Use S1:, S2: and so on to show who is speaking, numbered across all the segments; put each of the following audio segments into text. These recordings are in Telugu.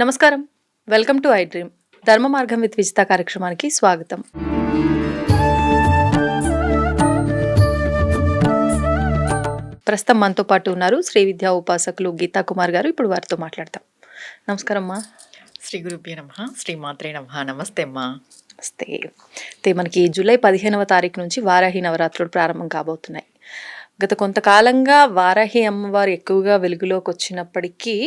S1: నమస్కారం. Welcome to I dream. ధర్మ మార్గం విత్ విజిత కార్యక్రమానికి స్వాగతం. ప్రస్తుతం మనతో పాటు ఉన్నారు శ్రీ విద్యా ఉపాసకులు గీతా కుమార్ గారు. ఇప్పుడు వారితో మాట్లాడతాం. నమస్కారం అమ్మా.
S2: శ్రీ గురుభ్యో నమః, శ్రీ మాత్రే నమః. నమస్తే అమ్మా.
S1: నమస్తే. అయితే మనకి జూలై 15వ తారీఖు నుంచి వారాహి నవరాత్రులు ప్రారంభం కాబోతున్నాయి. గత కొంతకాలంగా వారాహి అమ్మవారు ఎక్కువగా వెలుగులోకి వచ్చినప్పటికీ,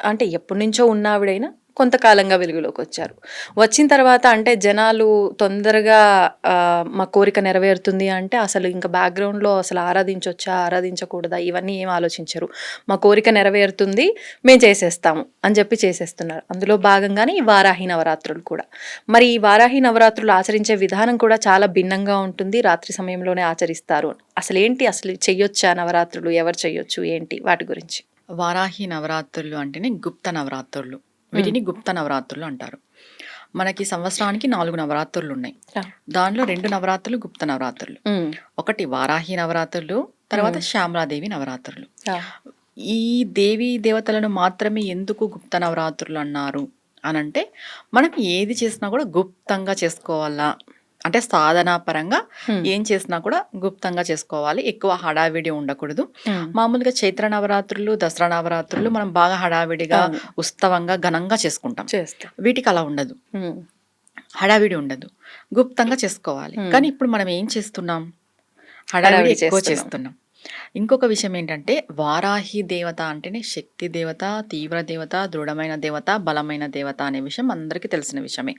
S1: అంటే ఎప్పటి నుంచో ఉన్న ఆవిడైనా కొంతకాలంగా వెలుగులోకి వచ్చారు. వచ్చిన తర్వాత అంటే జనాలు తొందరగా మా కోరిక నెరవేరుతుంది అంటే అసలు ఇంకా బ్యాక్గ్రౌండ్లో అసలు ఆరాధించొచ్చా ఆరాధించకూడదా ఇవన్నీ ఏం ఆలోచించరు. మా కోరిక నెరవేరుతుంది, మేము చేసేస్తాము అని చెప్పి చేసేస్తున్నారు. అందులో భాగంగానే ఈ వారాహి నవరాత్రులు కూడా. మరి ఈ వారాహి నవరాత్రులు ఆచరించే విధానం కూడా చాలా భిన్నంగా ఉంటుంది. రాత్రి సమయంలోనే ఆచరిస్తారు. అసలు చెయ్యొచ్చా నవరాత్రులు, ఎవరు చెయ్యొచ్చు, ఏంటి వాటి గురించి?
S2: వారాహి నవరాత్రులు అంటేనే గుప్త నవరాత్రులు. వీటిని గుప్త నవరాత్రులు అంటారు. మనకి సంవత్సరానికి 4 నవరాత్రులు ఉన్నాయి. దానిలో 2 నవరాత్రులు గుప్త నవరాత్రులు. ఒకటి వారాహి నవరాత్రులు, తర్వాత శ్యామలాదేవి నవరాత్రులు. ఈ దేవీ దేవతలను మాత్రమే ఎందుకు గుప్త నవరాత్రులు అన్నారు అనంటే, మనం ఏది చేసినా కూడా గుప్తంగా చేసుకోవాలా అంటే సాధనా పరంగా ఏం చేసినా కూడా గుప్తంగా చేసుకోవాలి. ఎక్కువ హడావిడి ఉండకూడదు. మామూలుగా చైత్ర నవరాత్రులు, దసరా నవరాత్రులు మనం బాగా హడావిడిగా ఉత్సవంగా ఘనంగా చేసుకుంటాం. వీటికి అలా ఉండదు, హడావిడి ఉండదు, గుప్తంగా చేసుకోవాలి. కానీ ఇప్పుడు మనం ఏం చేస్తున్నాం, హడావిడి ఎక్కువ చేస్తున్నాం. ఇంకొక విషయం ఏంటంటే, వారాహి దేవత అంటేనే శక్తి దేవత, తీవ్ర దేవత, దృఢమైన దేవత, బలమైన దేవత అనే విషయం అందరికీ తెలిసిన విషయమే.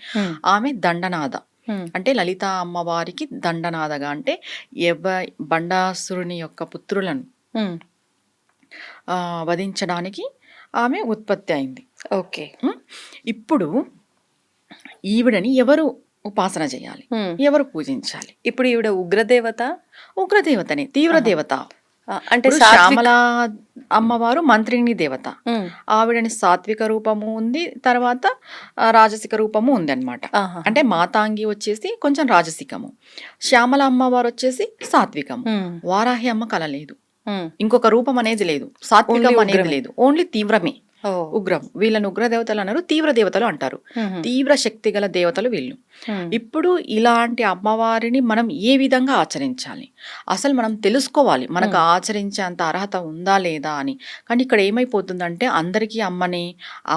S2: ఆమె దండనాథ అంటే లలిత అమ్మవారికి దండనాథగా, అంటే బండాసురుని యొక్క పుత్రులను వధించడానికి ఆమె ఉత్పత్తి అయింది.
S1: ఓకే.
S2: ఇప్పుడు ఈవిడని ఎవరు ఉపాసన చేయాలి, ఎవరు పూజించాలి?
S1: ఇప్పుడు ఈవిడ
S2: ఉగ్రదేవతనే, తీవ్ర దేవత.
S1: అంటే
S2: శ్యామల అమ్మవారు మంత్రిని దేవత. ఆవిడని సాత్విక రూపము ఉంది, తర్వాత రాజసిక రూపము ఉంది అనమాట. అంటే మాతాంగి వచ్చేసి కొంచెం రాజసికము, శ్యామల అమ్మవారు వచ్చేసి సాత్వికము. వారాహి అమ్మ కల లేదు, ఇంకొక రూపం అనేది లేదు, సాత్వికం అనేది లేదు, ఓన్లీ తీవ్రమే, ఉగ్రం. వీళ్ళని ఉగ్ర దేవతలు అన్నారు, తీవ్ర దేవతలు అంటారు. తీవ్ర శక్తి గల దేవతలు వీళ్ళు. ఇప్పుడు ఇలాంటి అమ్మవారిని మనం ఏ విధంగా ఆచరించాలి, అసలు మనం తెలుసుకోవాలి, మనకు ఆచరించే అంత అర్హత ఉందా లేదా అని. కానీ ఇక్కడ ఏమైపోతుందంటే, అందరికీ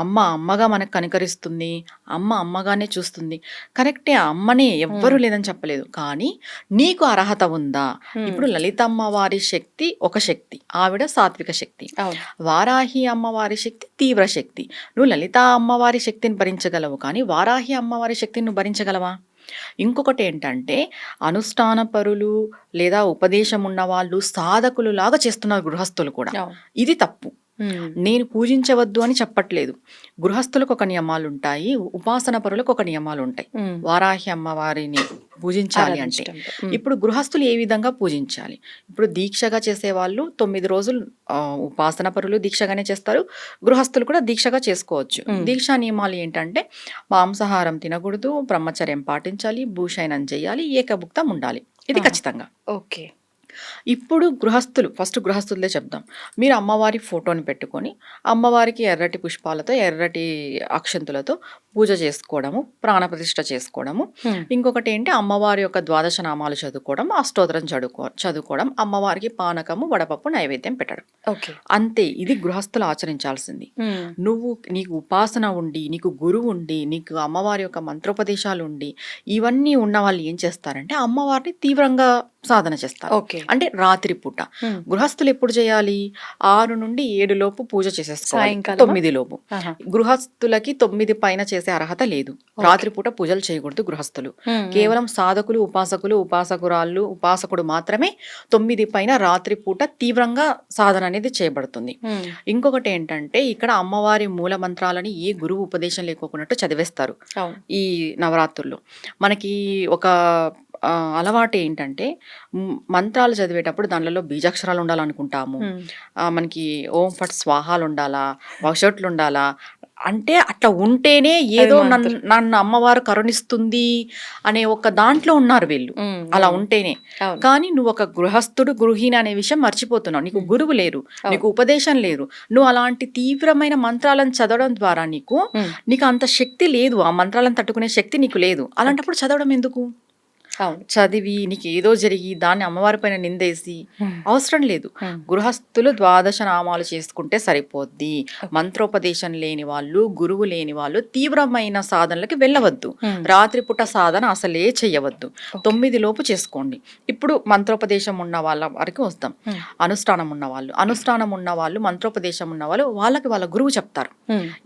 S2: అమ్మగా మనకు కనికరిస్తుంది, అమ్మగానే చూస్తుంది. కరెక్టే, అమ్మనే, ఎవ్వరూ లేదని చెప్పలేదు. కానీ నీకు అర్హత ఉందా? ఇప్పుడు లలిత అమ్మవారి శక్తి ఒక శక్తి, ఆవిడ సాత్విక శక్తి. వారాహి అమ్మవారి శక్తి తీవ్ర శక్తి. నువ్వు లలిత అమ్మవారి శక్తిని భరించగలవు, కానీ వారాహి అమ్మవారి శక్తిని నువ్వు భరించగలవా? ఇంకొకటి ఏంటంటే, అనుష్ఠాన పరులు లేదా ఉపదేశం ఉన్న వాళ్ళు సాధకులు లాగా చేస్తున్నారు గృహస్థులు కూడా. ఇది తప్పు. నేను పూజించవద్దు అని చెప్పట్లేదు. గృహస్థులకు ఒక నియమాలు ఉంటాయి, ఉపాసన పరులకు ఒక నియమాలు ఉంటాయి. వారాహి అమ్మవారిని పూజించాలి అంటే ఇప్పుడు గృహస్థులు ఏ విధంగా పూజించాలి? ఇప్పుడు దీక్షగా చేసేవాళ్ళు 9 రోజులు ఉపాసన పరులు దీక్షగానే చేస్తారు, గృహస్థులు కూడా దీక్షగా చేసుకోవచ్చు. దీక్షా నియమాలు ఏంటంటే, మాంసాహారం తినకూడదు, బ్రహ్మచర్యం పాటించాలి, భూషయనం చేయాలి, ఏకభుక్తం ఉండాలి. ఇది ఖచ్చితంగా.
S1: ఓకే.
S2: ఇప్పుడు ఫస్ట్ గృహస్థులదే చెప్దాం. మీరు అమ్మవారి ఫోటోని పెట్టుకొని అమ్మవారికి ఎర్రటి పుష్పాలతో, ఎర్రటి అక్షంతులతో పూజ చేసుకోవడము, ప్రాణప్రతిష్ఠ చేసుకోవడము. ఇంకొకటి ఏంటి, అమ్మవారి యొక్క 12 నామాలు చదువుకోవడం, అష్టోత్తరం చదువుకోవడం, అమ్మవారికి పానకము, వడపప్పు నైవేద్యం పెట్టడం. అంతే. ఇది గృహస్థులు ఆచరించాల్సింది. నీకు ఉపాసన ఉండి, నీకు గురువు ఉండి, నీకు అమ్మవారి యొక్క మంత్రోపదేశాలు ఉండి, ఇవన్నీ ఉన్న వాళ్ళు ఏం చేస్తారంటే అమ్మవారిని తీవ్రంగా సాధన చేస్తారు. అంటే రాత్రి పూట. గృహస్థులు ఎప్పుడు చేయాలి? 6 నుండి 7 లోపు పూజ చేసేసుకోవాలి, 9 లోపు. గృహస్థులకి 9 పైన చేసే అర్హత లేదు. రాత్రిపూట పూజలు చేయకూడదు గృహస్థులు. కేవలం సాధకులు, ఉపాసకురాళ్ళు, ఉపాసకుడు మాత్రమే 9 పైన రాత్రిపూట తీవ్రంగా సాధన అనేది చేయబడుతుంది. ఇంకొకటి ఏంటంటే, ఇక్కడ అమ్మవారి మూల మంత్రాలని ఏ గురువు ఉపదేశం లేకోకున్నట్టు చదివేస్తారు ఈ నవరాత్రుల్లో. మనకి ఒక అలవాటు ఏంటంటే మంత్రాలు చదివేటప్పుడు దానిలో బీజాక్షరాలు ఉండాలనుకుంటాము. మనకి ఓం ఫట్ స్వాహాలు ఉండాలా, వషట్లు ఉండాలా, అంటే అట్లా ఉంటేనే ఏదో నన్ను అమ్మవారు కరుణిస్తుంది అనే ఒక దాంట్లో ఉన్నారు వీళ్ళు. అలా ఉంటేనే. కానీ నువ్వు ఒక గృహస్థుడు గృహిణి అనే విషయం మర్చిపోతున్నావు. నీకు గురువు లేరు, నీకు ఉపదేశం లేరు. నువ్వు అలాంటి తీవ్రమైన మంత్రాలను చదవడం ద్వారా నీకు అంత శక్తి లేదు, ఆ మంత్రాలను తట్టుకునే శక్తి నీకు లేదు. అలాంటప్పుడు చదవడం ఎందుకు? చదివి నీకు ఏదో జరిగి దాన్ని అమ్మవారి పైన నిందేసి అవసరం లేదు. గృహస్థులు 12 నామాలు చేసుకుంటే సరిపోద్ది. మంత్రోపదేశం లేని వాళ్ళు, గురువు లేని వాళ్ళు తీవ్రమైన సాధనలకి వెళ్ళవద్దు. రాత్రిపూట సాధన అసలే చెయ్యవద్దు. 9 లోపు చేసుకోండి. ఇప్పుడు మంత్రోపదేశం ఉన్న వాళ్ళ వరకు వస్తాం. అనుష్ఠానం ఉన్న వాళ్ళు మంత్రోపదేశం ఉన్న వాళ్ళు వాళ్ళకి వాళ్ళ గురువు చెప్తారు.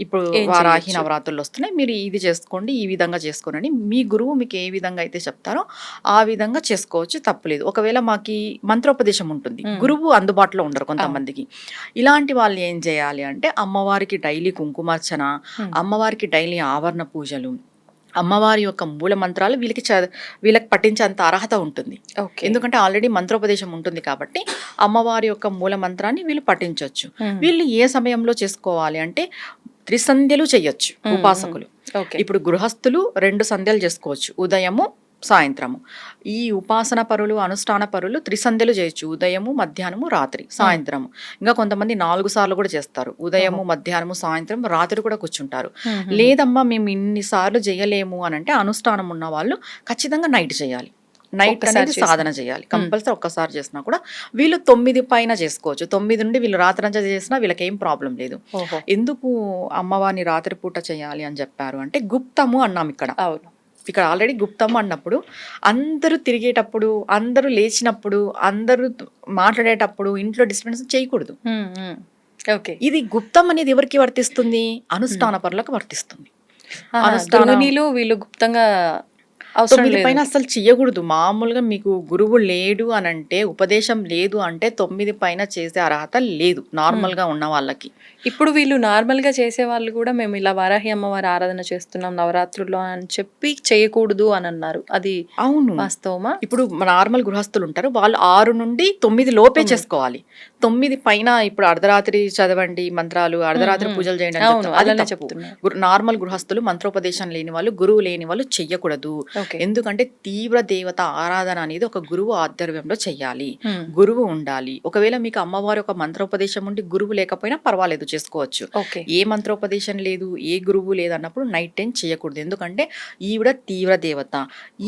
S2: ఇప్పుడు వారాహి నవరాత్రులు వస్తున్నాయి, మీరు ఇది చేసుకోండి, ఈ విధంగా చేసుకోండి. మీ గురువు మీకు ఏ విధంగా అయితే చెప్తారో ఆ విధంగా చేసుకోవచ్చు, తప్పులేదు. ఒకవేళ మాకి మంత్రోపదేశం ఉంటుంది, గురువు అందుబాటులో ఉండరు కొంతమందికి. ఇలాంటి వాళ్ళు ఏం చేయాలి అంటే అమ్మవారికి డైలీ కుంకుమార్చన, అమ్మవారికి డైలీ ఆవరణ పూజలు, అమ్మవారి యొక్క మూల మంత్రాలు వీళ్ళకి పఠించేంత అర్హత ఉంటుంది. ఎందుకంటే ఆల్రెడీ మంత్రోపదేశం ఉంటుంది కాబట్టి అమ్మవారి యొక్క మూల మంత్రాన్ని వీళ్ళు పఠించవచ్చు. వీళ్ళు ఏ సమయంలో చేసుకోవాలి అంటే 3 సంధ్యలు చెయ్యొచ్చు ఉపాసకులు. ఇప్పుడు గృహస్థులు 2 సంధ్యలు చేసుకోవచ్చు, ఉదయము సాయంత్రము. ఈ ఉపాసన పరులు, అనుష్ఠాన పరులు 3 సంధ్యలు చేయొచ్చు, ఉదయము, మధ్యాహ్నము, రాత్రి, సాయంత్రము. ఇంకా కొంతమంది 4 సార్లు కూడా చేస్తారు, ఉదయము, మధ్యాహ్నము, సాయంత్రం, రాత్రి కూడా కూర్చుంటారు. లేదమ్మా మేము ఇన్ని సార్లు చేయలేము అని అంటే అనుష్ఠానం ఉన్న వాళ్ళు ఖచ్చితంగా నైట్ చేయాలి. నైట్ అనేది సాధన చేయాలి కంపల్సరీ. ఒక్కసారి చేసినా కూడా వీళ్ళు 9 పైన చేసుకోవచ్చు. 9 నుండి వీళ్ళు రాత్రంతా చేసినా వీళ్ళకి ఏం ప్రాబ్లం లేదు. ఎందుకు అమ్మవారిని రాత్రిపూట చేయాలి అని చెప్పారు అంటే గుప్తము అన్నాం ఇక్కడ. ఇక్కడ ఆల్రెడీ గుప్తము అన్నప్పుడు అందరూ తిరిగేటప్పుడు, అందరూ లేచినప్పుడు, అందరూ మాట్లాడేటప్పుడు ఇంట్లో డిస్టర్బెన్స్ చేయకూడదు. ఇది గుప్తం అనేది ఎవరికి వర్తిస్తుంది? అనుష్ఠాన పరులకు వర్తిస్తుంది.
S1: వీళ్ళు గుప్తంగా
S2: 9 పైన అసలు చెయ్యకూడదు. మామూలుగా మీకు గురువు లేడు అని అంటే, ఉపదేశం లేదు అంటే 9 పైన చేసే అర్హత లేదు నార్మల్ గా ఉన్న వాళ్ళకి.
S1: ఇప్పుడు వీళ్ళు నార్మల్ గా చేసే వాళ్ళు కూడా మేము ఇలా వారాహి అమ్మవారి ఆరాధన చేస్తున్నాం నవరాత్రుల్లో అని చెప్పి చేయకూడదు అని అన్నారు. అది
S2: అవును,
S1: వాస్తవమా?
S2: ఇప్పుడు నార్మల్ గృహస్థులు ఉంటారు, వాళ్ళు 6 నుండి 9 లోపే చేసుకోవాలి. 9 పైన ఇప్పుడు అర్ధరాత్రి చదవండి మంత్రాలు, అర్ధరాత్రి పూజలు చేయండి అని చెప్తున్నారు. నార్మల్ గృహస్థులు, మంత్రోపదేశం లేని వాళ్ళు, గురువు లేని వాళ్ళు చెయ్యకూడదు. ఎందుకంటే తీవ్ర దేవత ఆరాధన అనేది ఒక గురువు ఆధ్వర్యంలో చెయ్యాలి, గురువు ఉండాలి. ఒకవేళ మీకు అమ్మవారి ఒక మంత్రోపదేశం ఉండి గురువు లేకపోయినా పర్వాలేదు, చేసుకోవచ్చు. ఏ మంత్రోపదేశం లేదు, ఏ గురువు లేదు అన్నప్పుడు నైట్ టైం చేయకూడదు. ఎందుకంటే ఈవిడ తీవ్ర దేవత.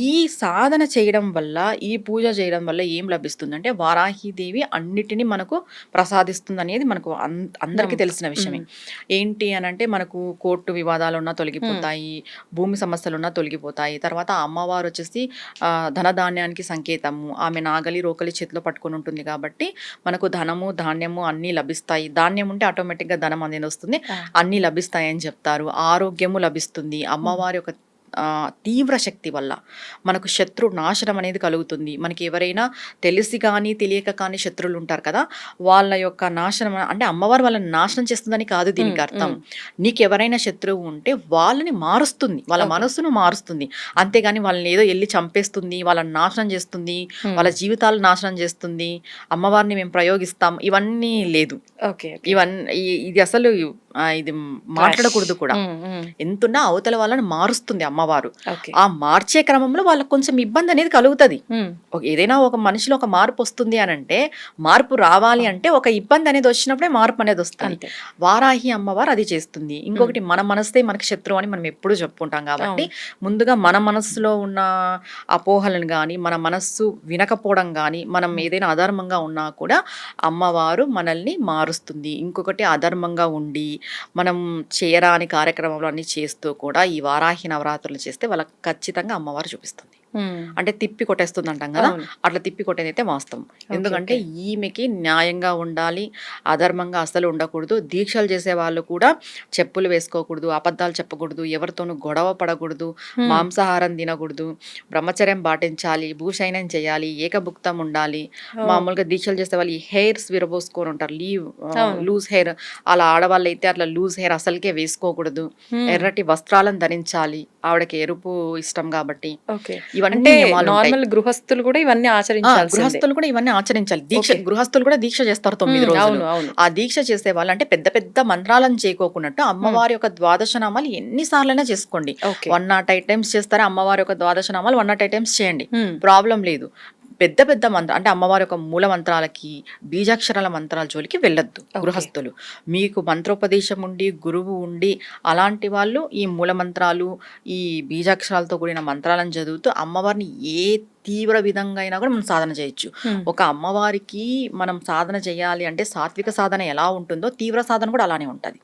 S2: ఈ సాధన చేయడం వల్ల, ఈ పూజ చేయడం వల్ల ఏం లభిస్తుంది అంటే వారాహిదేవి అన్నిటినీ మనకు ప్రసాదిస్తుంది అనేది మనకు అందరికీ తెలిసిన విషయమే. ఏంటి అని అంటే మనకు కోర్టు వివాదాలు ఉన్నా తొలగిపోతాయి, భూమి సమస్యలు ఉన్నా తొలగిపోతాయి. తర్వాత అమ్మవారు వచ్చేసి ధనధాన్యానికి సంకేతము. ఆమె నాగలి రోకలి చేతిలో పట్టుకొని ఉంటుంది కాబట్టి మనకు ధనము ధాన్యము అన్నీ లభిస్తాయి. ధాన్యం ఉంటే ఆటోమేటిక్గా ధనం అనేది వస్తుంది, అన్నీ లభిస్తాయని చెప్తారు. ఆరోగ్యము లభిస్తుంది. అమ్మవారి యొక్క తీవ్ర శక్తి వల్ల మనకు శత్రు నాశనం అనేది కలుగుతుంది. మనకి ఎవరైనా తెలిసి కానీ తెలియక కానీ శత్రువులు ఉంటారు కదా, వాళ్ళ యొక్క నాశనం అంటే అమ్మవారు వాళ్ళని నాశనం చేస్తుందని కాదు దీనికి అర్థం. నీకు ఎవరైనా శత్రువు ఉంటే వాళ్ళని మారుస్తుంది, వాళ్ళ మనస్సును మారుస్తుంది. అంతేగాని వాళ్ళని ఏదో వెళ్ళి చంపేస్తుంది, వాళ్ళని నాశనం చేస్తుంది, వాళ్ళ జీవితాలు నాశనం చేస్తుంది, అమ్మవారిని మేము ప్రయోగిస్తాం, ఇవన్నీ లేదు. ఇది అసలు ఇది మాట్లాడకూడదు కూడా. ఎంతున్నా అవతల వాళ్ళని మారుస్తుంది అమ్మవారు. ఆ మార్చే క్రమంలో వాళ్ళకి కొంచెం ఇబ్బంది అనేది కలుగుతుంది. ఏదైనా ఒక మనిషిలో ఒక మార్పు వస్తుంది అని అంటే, మార్పు రావాలి అంటే ఒక ఇబ్బంది అనేది వచ్చినప్పుడే మార్పు అనేది వస్తుంది. వారాహి అమ్మవారు అది చేస్తుంది. ఇంకొకటి మన మనస్తే మనకి శత్రువు అని మనం ఎప్పుడూ చెప్పుకుంటాం కాబట్టి ముందుగా మన మనస్సులో ఉన్న అపోహలను కానీ, మన మనస్సు వినకపోవడం కానీ, మనం ఏదైనా అధర్మంగా ఉన్నా కూడా అమ్మవారు మనల్ని మారుస్తుంది. ఇంకొకటి అధర్మంగా ఉండి మనం చేయరాని కార్యక్రమంలో అన్ని చేస్తూ కూడా ఈ వారాహి నవరాత్రులు చేస్తే వాళ్ళకి ఖచ్చితంగా అమ్మవారు చూపిస్తుంది. అంటే తిప్పి కొట్టేస్తుంది అంటాం కదా, అట్లా తిప్పి కొట్టేదైతే వాస్తవం. ఎందుకంటే ఈమెకి న్యాయంగా ఉండాలి, అధర్మంగా అసలు ఉండకూడదు. దీక్షలు చేసే వాళ్ళు కూడా చెప్పులు వేసుకోకూడదు, అబద్ధాలు చెప్పకూడదు, ఎవరితోనూ గొడవ పడకూడదు, మాంసాహారం తినకూడదు, బ్రహ్మచర్యం పాటించాలి, భూషయనం చేయాలి, ఏకభుక్తం ఉండాలి. మామూలుగా దీక్షలు చేసే వాళ్ళు ఈ హెయిర్స్ విరబోసుకొని ఉంటారు, లూజ్ హెయిర్. అలా ఆడవాళ్ళు అయితే అట్లా లూజ్ హెయిర్ అసలుకే వేసుకోకూడదు. ఎర్రటి వస్త్రాలను ధరించాలి, ఆవిడకి ఎరుపు ఇష్టం కాబట్టి. ఇవన్నీ
S1: అంటే
S2: నియమాలు ఉంటాయి.
S1: నార్మల్ గృహస్థులు కూడా ఇవన్నీ ఆచరించాల్సిందే.
S2: గృహస్థులు కూడా ఇవన్నీ ఆచరించాలి. గృహస్థులు కూడా దీక్ష చేస్తారు 9 రోజులు.
S1: అవును, అవును.
S2: ఆ దీక్ష చేసే వాళ్ళు అంటే పెద్ద పెద్ద మంత్రాలను చేయకోకున్నట్టు అమ్మవారి యొక్క ద్వాదశ నామాలు ఎన్నిసార్లైనా చేసుకోండి.
S1: ఓకే.
S2: 108 టైమ్స్ చేస్తారా అమ్మవారి యొక్క ద్వాదశ నామాలు 108 టైమ్స్ చేయండి,
S1: హ్మ్.
S2: ప్రాబ్లం లేదు. పెద్ద పెద్ద మంత్రం అంటే అమ్మవారి యొక్క మూల మంత్రాలకి బీజాక్షరాల మంత్రాల జోలికి వెళ్ళొద్దు గృహస్థులు. మీకు మంత్రోపదేశం ఉండి గురువు ఉండి అలాంటి వాళ్ళు ఈ మూల మంత్రాలు ఈ బీజాక్షరాలతో కూడిన మంత్రాలను చదువుతూ అమ్మవారిని ఏ తీవ్ర విధంగా అయినా కూడా మనం సాధన చేయొచ్చు. ఒక అమ్మవారికి మనం సాధన చేయాలి అంటే సాత్విక సాధన ఎలా ఉంటుందో తీవ్ర సాధన కూడా అలానే ఉంటుంది.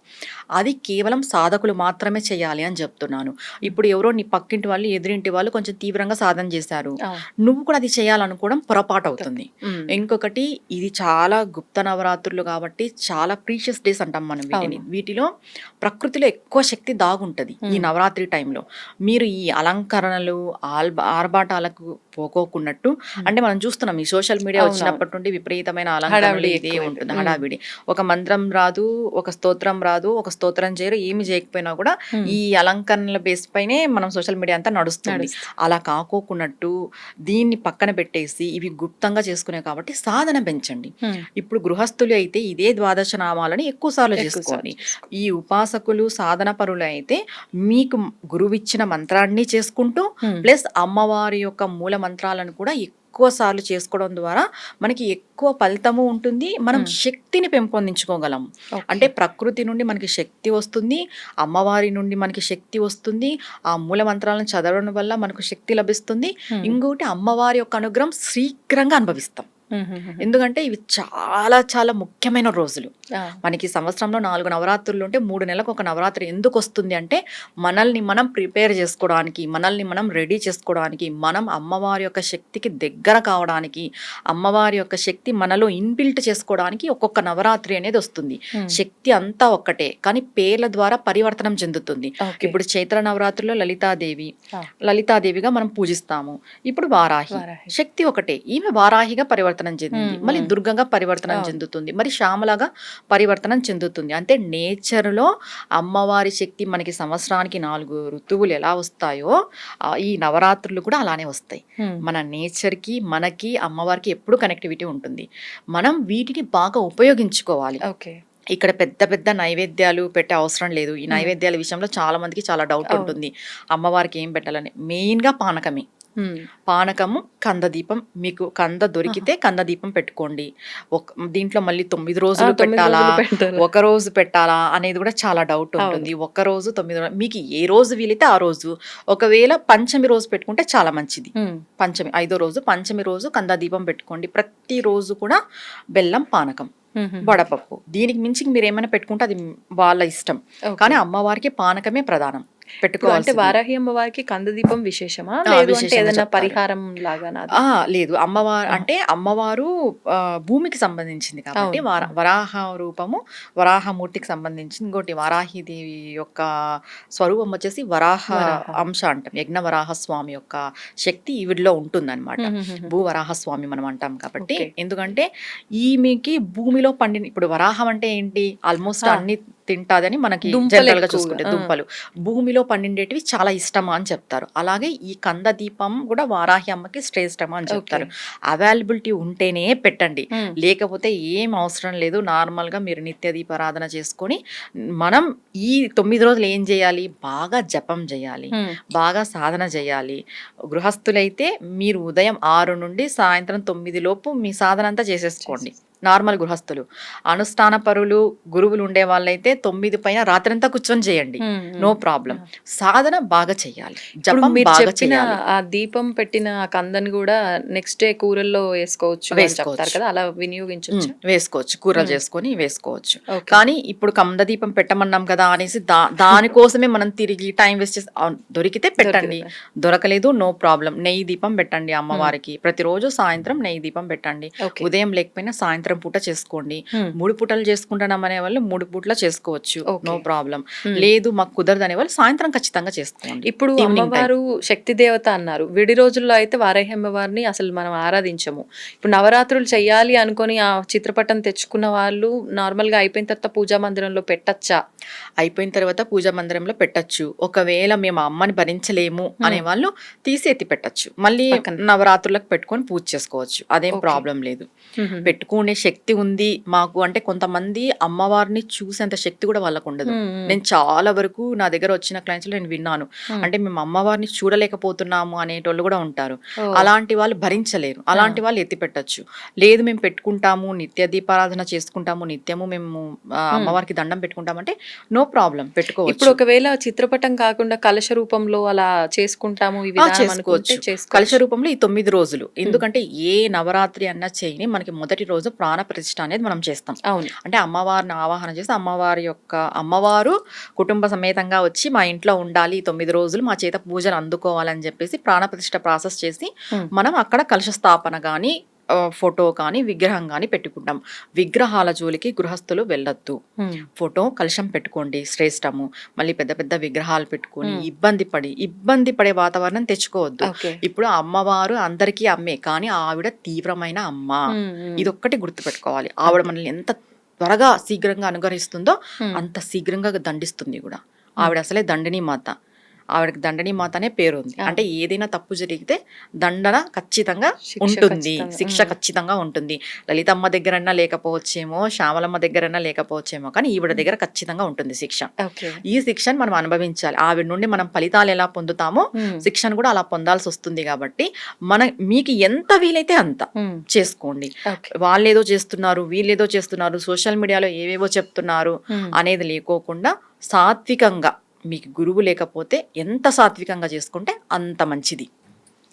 S2: అది కేవలం సాధకులు మాత్రమే చేయాలి అని చెప్తున్నాను. ఇప్పుడు ఎవరో నీ పక్కింటి వాళ్ళు ఎదురింటి వాళ్ళు కొంచెం తీవ్రంగా సాధన చేశారు, నువ్వు కూడా అది చేయాలనుకోవడం పొరపాటు అవుతుంది. ఇంకొకటి ఇది చాలా గుప్త నవరాత్రులు కాబట్టి చాలా ప్రీషియస్ డేస్ అంటాం మనం వీటిని. వీటిలో ప్రకృతిలో ఎక్కువ శక్తి దాగుంటది ఈ నవరాత్రి టైంలో. మీరు ఈ అలంకరణలు ఆర్భాటాలకు పోకోకున్నట్టు అంటే మనం చూస్తున్నాం ఈ సోషల్ మీడియా వచ్చినప్పటి నుండి విపరీతమైన అలంకరణలు ఇదే ఉంటుంది, హడావిడి. ఒక మంత్రం రాదు, ఒక స్తోత్రం రాదు, ఒక స్తోత్రం చేయరు, ఏమి చేయకపోయినా కూడా ఈ అలంకరణల బేస్ పైనే మనం సోషల్ మీడియా అంతా నడుస్తుంది. అలా కాకోకున్నట్టు దీన్ని పక్కన పెట్టేసి ఇవి గుప్తంగా చేసుకునే కాబట్టి సాధన పెంచండి. ఇప్పుడు గృహస్థులు అయితే ఇదే ద్వాదశ నామాలని ఎక్కువ సార్లు చేసుకోండి. ఈ ఉపాసకులు సాధన పరులు అయితే మీకు గురువిచ్చిన మంత్రాన్ని చేసుకుంటూ ప్లస్ అమ్మవారి యొక్క మూల మంత్రాలను కూడా ఎక్కువ సార్లు చేసుకోవడం ద్వారా మనకి ఎక్కువ ఫలితము ఉంటుంది. మనం శక్తిని పెంపొందించుకోగలం. అంటే ప్రకృతి నుండి మనకి శక్తి వస్తుంది, అమ్మవారి నుండి మనకి శక్తి వస్తుంది, ఆ మూల మంత్రాలను చదవడం వల్ల మనకు శక్తి లభిస్తుంది. ఇంకొకటి అమ్మవారి యొక్క అనుగ్రహం శీఘ్రంగా అనుభవిస్తాం. ఎందుకంటే ఇవి చాలా చాలా ముఖ్యమైన రోజులు. మనకి సంవత్సరంలో 4 నవరాత్రులు ఉంటే 3 నెలలకు ఒక నవరాత్రి ఎందుకు వస్తుంది అంటే మనల్ని మనం ప్రిపేర్ చేసుకోవడానికి, మనల్ని మనం రెడీ చేసుకోవడానికి, మనం అమ్మవారి యొక్క శక్తికి దగ్గర కావడానికి, అమ్మవారి యొక్క శక్తి మనలో ఇన్బిల్ట్ చేసుకోవడానికి ఒక్కొక్క నవరాత్రి అనేది వస్తుంది. శక్తి అంతా ఒక్కటే కానీ పేర్ల ద్వారా పరివర్తనం చెందుతుంది. ఇప్పుడు చైత్ర నవరాత్రిలో లలితాదేవిగా మనం పూజిస్తాము. ఇప్పుడు వారాహి శక్తి ఒకటే, ఈమె వారాహిగా పరివర్తనం చెందింది, మళ్ళీ దుర్గంగా పరివర్తనం చెందుతుంది, మరి శ్యామలాగా పరివర్తనం చెందుతుంది. అంటే నేచర్లో అమ్మవారి శక్తి మనకి సంవత్సరానికి 4 ఋతువులు ఎలా వస్తాయో ఈ నవరాత్రులు కూడా అలానే వస్తాయి. మన నేచర్కి మనకి అమ్మవారికి ఎప్పుడు కనెక్టివిటీ ఉంటుంది. మనం వీటిని బాగా ఉపయోగించుకోవాలి. ఇక్కడ పెద్ద పెద్ద నైవేద్యాలు పెట్టే అవసరం లేదు. ఈ నైవేద్యాల విషయంలో చాలా మందికి చాలా డౌట్ ఉంటుంది, అమ్మవారికి ఏం పెట్టాలని. మెయిన్గా పానకమే. పానకము, కందదీపం. మీకు కంద దొరికితే కందదీపం పెట్టుకోండి. దీంట్లో మళ్ళీ 9 రోజులు పెట్టాలా, ఒక రోజు పెట్టాలా అనేది కూడా చాలా డౌట్ ఉంటుంది. ఒక రోజు 9 రోజులు మీకు ఏ రోజు వీలైతే ఆ రోజు. ఒకవేళ పంచమి రోజు పెట్టుకుంటే చాలా మంచిది. పంచమి 5వ రోజు, పంచమి రోజు కందదీపం పెట్టుకోండి. ప్రతి రోజు కూడా బెల్లం పానకం, వడపప్పు. దీనికి మించి మీరు ఏమైనా పెట్టుకుంటే అది వాళ్ళ ఇష్టం, కానీ అమ్మవారికి పానకమే ప్రధానం పెట్టుకోవాలి.
S1: అంటే వారాహి అమ్మవారికి కందదీపం విశేషమా, లేదు అంటే ఏదైనా పరిహారం లాగా?
S2: లేదు, అమ్మవారు అంటే అమ్మవారు భూమికి సంబంధించింది కాబట్టి వరాహ రూపము వరాహమూర్తికి సంబంధించింది. ఇంకోటి వారాహిదేవి యొక్క స్వరూపం వచ్చేసి వరాహ అంశ అంటాం. యజ్ఞ వరాహ స్వామి యొక్క శక్తి ఈవిడిలో ఉంటుందన్నమాట. భూవరాహస్వామి మనం అంటాం కాబట్టి. ఎందుకంటే ఈమెకి భూమిలో పండిన, ఇప్పుడు వరాహం అంటే ఏంటి, ఆల్మోస్ట్ అన్ని తింటాదని మనకి జనరల్ గా చూసుకుంటే దుంపలు భూమిలో పండిండేటివి చాలా ఇష్టమా అని చెప్తారు. అలాగే ఈ కంద దీపం కూడా వారాహి అమ్మకి శ్రేష్టమా అని చెప్తారు. అవైలబిలిటీ ఉంటేనే పెట్టండి, లేకపోతే ఏం అవసరం లేదు. నార్మల్ గా మీరు నిత్య దీపారాధన చేసుకొని మనం ఈ 9 రోజులు ఏం చేయాలి, బాగా జపం చేయాలి, బాగా సాధన చేయాలి. గృహస్థులైతే మీరు ఉదయం 6 నుండి సాయంత్రం 9 లోపు మీ సాధన అంతా చేసేసుకోండి. నార్మల్ గృహస్థులు. అనుష్ఠాన పరులు గురువులు ఉండే వాళ్ళైతే 9 పైన రాత్రంతా కూర్చొని చేయండి, నో ప్రాబ్లం. సాధన బాగా చెయ్యాలి, జపం బాగా చేయాలి.
S1: ఆ దీపం పెట్టిన కందని కూడా నెక్స్ట్ డే కూరల్లో వేసుకోవచ్చు కదా, అలా వినియోగించవచ్చు.
S2: వేసుకోవచ్చు, కూరలు చేసుకొని వేసుకోవచ్చు. కానీ ఇప్పుడు కంద దీపం పెట్టమన్నాం కదా అనేసి దానికోసమే మనం తిరిగి టైం వేస్ట్ చేసి, దొరికితే పెట్టండి, దొరకలేదు నో ప్రాబ్లం. నెయ్యి దీపం పెట్టండి అమ్మవారికి. ప్రతిరోజు సాయంత్రం నెయ్యి దీపం పెట్టండి. ఉదయం లేకపోయినా సాయంత్రం వారం పూట చేసుకోండి. 3 పూటలు చేసుకుంటున్నాం అనే వాళ్ళు 3 పూటలు చేసుకోవచ్చు, నో ప్రాబ్లం. లేదు మాకు కుదరదు అనే వాళ్ళు సాయంత్రం ఖచ్చితంగా చేసుకోండి.
S1: ఇప్పుడు అమ్మవారు శక్తి దేవత అన్నారు, విడి రోజుల్లో అయితే వారాహి అమ్మవారిని అసలు మనం ఆరాధించము. ఇప్పుడు నవరాత్రులు చెయ్యాలి అనుకొని ఆ చిత్రపటం తెచ్చుకున్న వాళ్ళు నార్మల్ గా అయిపోయిన తర్వాత పూజా మందిరంలో పెట్టచ్చా?
S2: అయిపోయిన తర్వాత పూజా మందిరంలో పెట్టచ్చు. ఒకవేళ మేము అమ్మని భరించలేము అనే వాళ్ళు తీసి ఎత్తి పెట్టచ్చు, మళ్ళీ నవరాత్రులకు పెట్టుకొని పూజ చేసుకోవచ్చు, అదేం ప్రాబ్లం లేదు. పెట్టుకునే శక్తి ఉంది మాకు అంటే కొంతమంది అమ్మవారిని చూసేంత శక్తి కూడా వాళ్ళకు ఉండదు. నేను చాలా వరకు నా దగ్గర వచ్చిన క్లయింట్స్ లో నేను విన్నాను, అంటే మేము అమ్మవారిని చూడలేకపోతున్నాము అనేటోళ్ళు కూడా ఉంటారు. అలాంటి వాళ్ళు భరించలేరు, అలాంటి వాళ్ళు ఎత్తి పెట్టచ్చు. లేదు మేము పెట్టుకుంటాము, నిత్య దీపారాధన చేసుకుంటాము, నిత్యము మేము అమ్మవారికి దండం పెట్టుకుంటామంటే నో ప్రాబ్లం, పెట్టుకోవచ్చు.
S1: ఇప్పుడు ఒకవేళ చిత్రపటం కాకుండా కలశ రూపంలో అలా చేసుకుంటాము,
S2: చేసుకోవచ్చు. కలశ రూపంలో ఈ 9 రోజులు, ఎందుకంటే ఏ నవరాత్రి అన్నా చేయని మనకి మొదటి రోజు ప్రాణ ప్రతిష్ఠ అనేది మనం చేస్తాం.
S1: అవును,
S2: అంటే అమ్మవారిని ఆవాహన చేసి అమ్మవారు కుటుంబ సమేతంగా వచ్చి మా ఇంట్లో ఉండాలి 9 రోజులు, మా చేత పూజలు అందుకోవాలని చెప్పేసి ప్రాణ ప్రతిష్ఠ ప్రాసెస్ చేసి మనం అక్కడ కలశ స్థాపన కానీ ఫోటో కానీ విగ్రహం కానీ పెట్టుకుంటాం. విగ్రహాల జోలికి గృహస్థులు వెళ్ళొద్దు. ఫోటో కలశం పెట్టుకోండి శ్రేష్టము. మళ్ళీ పెద్ద పెద్ద విగ్రహాలు పెట్టుకుని ఇబ్బంది పడే వాతావరణం తెచ్చుకోవద్దు. ఇప్పుడు అమ్మవారు అందరికీ అమ్మే, కానీ ఆవిడ తీవ్రమైన అమ్మ, ఇదొక్కటి గుర్తుపెట్టుకోవాలి. ఆవిడ మనల్ని ఎంత త్వరగా శీఘ్రంగా అనుగ్రహిస్తుందో అంత శీఘ్రంగా దండిస్తుంది కూడా. ఆవిడ అసలే దండిని మాత, ఆవిడకి దండని మాత అనే పేరు ఉంది. అంటే ఏదైనా తప్పు జరిగితే దండన ఖచ్చితంగా ఉంటుంది, శిక్ష ఖచ్చితంగా ఉంటుంది. లలితమ్మ దగ్గరన్నా లేకపోవచ్చేమో, శ్యామలమ్మ దగ్గరన్నా లేకపోవచ్చేమో, కానీ ఈవిడ దగ్గర ఖచ్చితంగా ఉంటుంది శిక్ష. ఈ శిక్షను మనం అనుభవించాలి. ఆవిడ నుండి మనం ఫలితాలు ఎలా పొందుతామో శిక్షను కూడా అలా పొందాల్సి వస్తుంది. కాబట్టి మీకు ఎంత వీలైతే అంత చేసుకోండి. వాళ్ళేదో చేస్తున్నారు, వీళ్ళేదో చేస్తున్నారు, సోషల్ మీడియాలో ఏవేవో చెప్తున్నారు అనేది లేకోకుండా సాత్వికంగా, మీకు గురువు లేకపోతే ఎంత సాత్వికంగా చేసుకుంటే అంత మంచిది.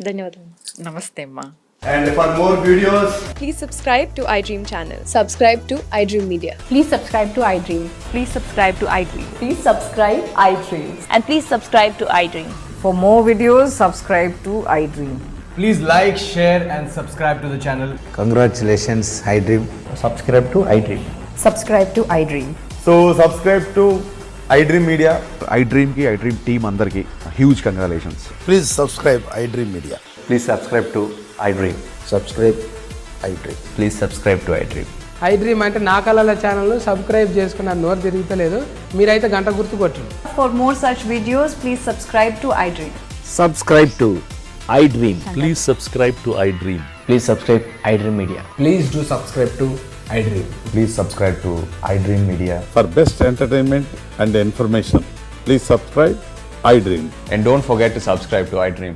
S1: ధన్యవాదాలు.
S2: నమస్తే అమ్మా.
S3: And for more videos,
S4: please subscribe to iDream channel.
S5: Subscribe to iDream Media.
S6: Please subscribe to iDream.
S7: Please subscribe to iDream.
S6: Please subscribe iDream.
S7: And please subscribe to iDream.
S6: For more videos, subscribe to iDream.
S3: please like, share and subscribe to the channel.
S8: Congratulations, iDream.
S9: Subscribe to iDream.
S6: Subscribe to iDream.
S3: So subscribe to iDream Media.
S10: iDream team andarki huge congratulations.
S8: Please subscribe iDream Media.
S9: Please subscribe to iDream.
S8: Subscribe iDream.
S9: Please subscribe to iDream.
S11: iDream అంటే నా కళల ఛానల్ను సబ్స్క్రైబ్ చేసుకున్న నోరు తిరుగుతలేదు, మీరైతే గంట గుర్తు కొట్టండి.
S6: For more such videos, please subscribe to iDream.
S9: Subscribe to iDream.
S12: Please subscribe to iDream.
S9: Please subscribe iDream Media.
S3: Please do subscribe to iDream.
S8: Please subscribe to iDream Media.
S10: For best entertainment and information, please subscribe iDream.
S9: And don't forget to subscribe to iDream.